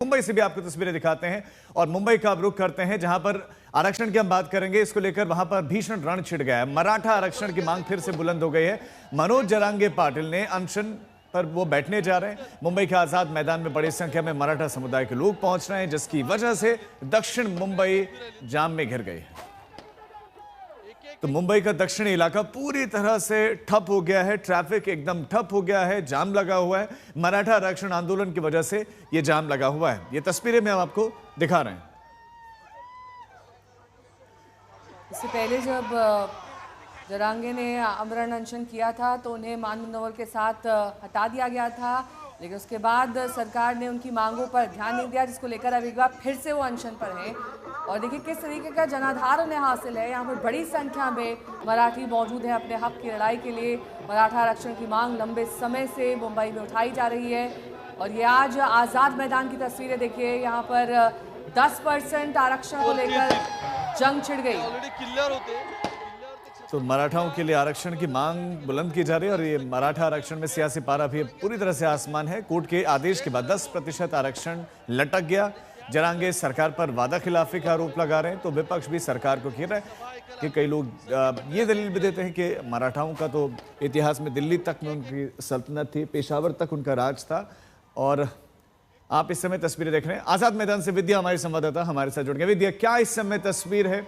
मुंबई से भी आपको तस्वीरें दिखाते हैं और मुंबई का अब रुख करते हैं, जहां पर आरक्षण की हम बात करेंगे। इसको लेकर वहां पर भीषण रण छिड़ गया है। मराठा आरक्षण की मांग फिर से बुलंद हो गई है। मनोज जरांगे पाटिल ने अनशन पर वो बैठने जा रहे हैं। मुंबई के आजाद मैदान में बड़ी संख्या में मराठा समुदाय के लोग पहुंच रहे हैं, जिसकी वजह से दक्षिण मुंबई जाम में घिर गई है। तो मुंबई का दक्षिणी इलाका पूरी तरह से ठप हो गया है। ट्रैफिक एकदम ठप हो गया है, जाम लगा हुआ है। मराठा आरक्षण आंदोलन की वजह से यह जाम लगा हुआ है। ये तस्वीरें मैं आपको दिखा रहे हैं। इससे पहले जब जरांगे ने आमरण अनशन किया था तो उन्हें मान मुनव्वर के साथ हटा दिया गया था, लेकिन उसके बाद सरकार ने उनकी मांगों पर ध्यान नहीं दिया, जिसको लेकर अब एक बार फिर से वो अनशन पर हैं। और देखिए किस तरीके का जनाधार उन्हें हासिल है। यहाँ पर बड़ी संख्या में मराठी मौजूद है अपने हक की लड़ाई के लिए। मराठा आरक्षण की मांग लंबे समय से मुंबई में उठाई जा रही है और ये आज आज़ाद मैदान की तस्वीरें देखिए। यहाँ पर 10% आरक्षण को लेकर जंग छिड़ गई। तो मराठाओं के लिए आरक्षण की मांग बुलंद की जा रही है और ये मराठा आरक्षण में सियासी पारा भी पूरी तरह से आसमान है। कोर्ट के आदेश के बाद 10% आरक्षण लटक गया। जरांगे सरकार पर वादा खिलाफी का आरोप लगा रहे हैं, तो विपक्ष भी सरकार को घेर रहा है कि कई लोग ये दलील भी देते हैं कि मराठाओं का तो इतिहास में दिल्ली तक में उनकी सल्तनत थी, पेशावर तक उनका राज था। और आप इस समय तस्वीरें देख रहे हैं आजाद मैदान से। विद्या हमारी संवाददाता हमारे साथ जुड़ गई। विद्या, क्या इस समय तस्वीर है?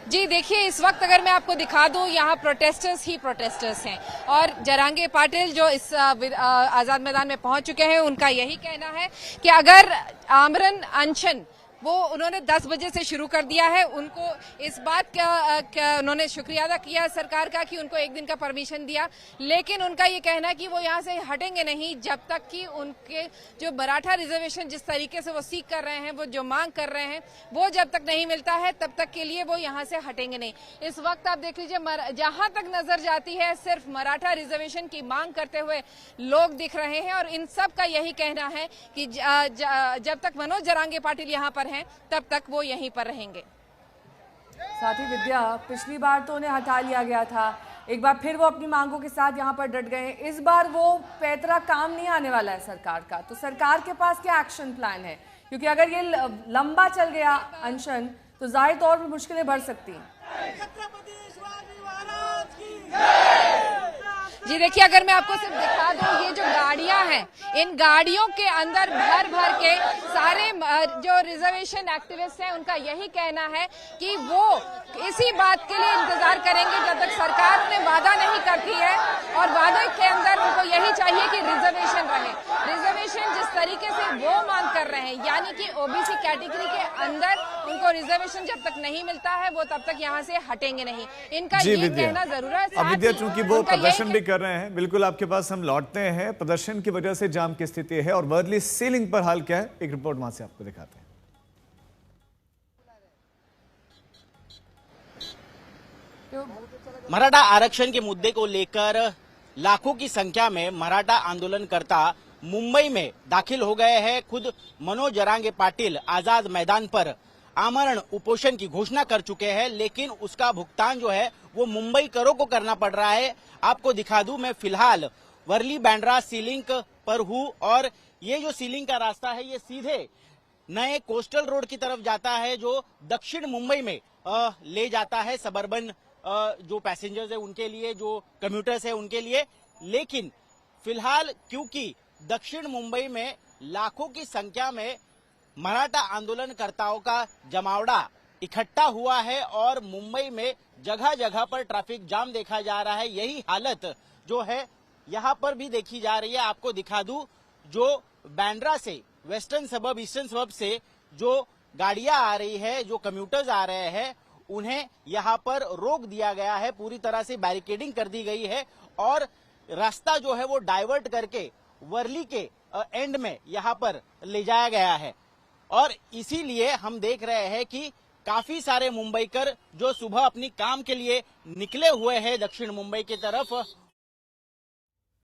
जी देखिए, इस वक्त अगर मैं आपको दिखा दूं, यहाँ प्रोटेस्टर्स ही प्रोटेस्टर्स हैं और जरांगे पाटिल जो इस आजाद मैदान में पहुंच चुके हैं, उनका यही कहना है कि अगर आमरण अनशन वो उन्होंने 10 बजे से शुरू कर दिया है। उनको इस बात का उन्होंने शुक्रिया अदा किया सरकार का कि उनको एक दिन का परमिशन दिया, लेकिन उनका ये कहना है कि वो यहाँ से हटेंगे नहीं जब तक कि उनके जो मराठा रिजर्वेशन जिस तरीके से वो सीख कर रहे हैं, वो जो मांग कर रहे हैं, वो जब तक नहीं मिलता है तब तक के लिए वो यहाँ से हटेंगे नहीं। इस वक्त आप देख लीजिए, जहां तक नजर जाती है सिर्फ मराठा रिजर्वेशन की मांग करते हुए लोग दिख रहे हैं और इन सब का यही कहना है कि जब तक मनोज जरांगे पाटिल यहाँ पर हैं तब तक वो यहीं पर रहेंगे। साथ ही विद्या, पिछली बार तो उन्हें हटा लिया गया था, एक बार फिर वो अपनी मांगों के साथ यहाँ पर डट गए हैं। इस बार वो पैतरा काम नहीं आने वाला है सरकार का, तो सरकार के पास क्या एक्शन प्लान है? क्योंकि अगर ये लंबा चल गया अनशन तो जाहिर तौर पर मुश्किलें बढ़ सकती हैं। जी देखिए, अगर मैं आपको सिर्फ दिखा दूं, ये जो गाड़ियां हैं, इन गाड़ियों के अंदर भर भर के सारे जो रिजर्वेशन एक्टिविस्ट हैं, उनका यही कहना है कि वो इसी बात के लिए इंतजार करेंगे जब तक सरकार उन्हें वादा नहीं करती है और वादे के अंदर उनको यही चाहिए कि रिजर्वेशन रहे। रिजर्वेशन जिस तरीके से वो मांग कर रहे हैं, यानी कि ओबीसी कैटेगरी के अंदर उनको रिजर्वेशन जब तक नहीं मिलता है वो तब तक यहाँ से हटेंगे नहीं। इनका ये कहना जरूर है। अब विद्या, चूंकि वो प्रदर्शन भी कर रहे हैं, बिल्कुल आपके पास हम लौटते हैं। प्रदर्शन की वजह से जाम की स्थिति है और वर्ली सीलिंग पर हाल क्या है, एक रिपोर्ट वहां से आपको दिखाते हैं। मराठा आरक्षण के मुद्दे को लेकर लाखों की संख्या में मराठा आंदोलनकर्ता मुंबई में दाखिल हो गए हैं। खुद मनोज जरांगे पाटिल आजाद मैदान पर आमरण उपोषण की घोषणा कर चुके हैं, लेकिन उसका भुगतान जो है वो मुंबईकरों को करना पड़ रहा है। आपको दिखा दूं, मैं फिलहाल वर्ली बांद्रा सीलिंग पर हूं और ये जो सीलिंग का रास्ता है ये सीधे नए कोस्टल रोड की तरफ जाता है, जो दक्षिण मुंबई में ले जाता है सबर्बन जो पैसेंजर्स है उनके लिए, जो कम्यूटर्स है उनके लिए। लेकिन फिलहाल क्योंकि दक्षिण मुंबई में लाखों की संख्या में मराठा आंदोलनकर्ताओं का जमावड़ा इकट्ठा हुआ है और मुंबई में जगह जगह पर ट्रैफिक जाम देखा जा रहा है। यही हालत जो है यहाँ पर भी देखी जा रही है। आपको दिखा दूं, जो बांद्रा से वेस्टर्न सबर्ब, ईस्टर्न सबर्ब से जो गाड़ियां आ रही है, जो कम्यूटर्स आ रहे हैं, उन्हें यहाँ पर रोक दिया गया है। पूरी तरह से बैरिकेडिंग कर दी गई है और रास्ता जो है वो डाइवर्ट करके वर्ली के एंड में यहाँ पर ले जाया गया है। और इसीलिए हम देख रहे हैं कि काफी सारे मुंबईकर जो सुबह अपनी काम के लिए निकले हुए हैं दक्षिण मुंबई की तरफ,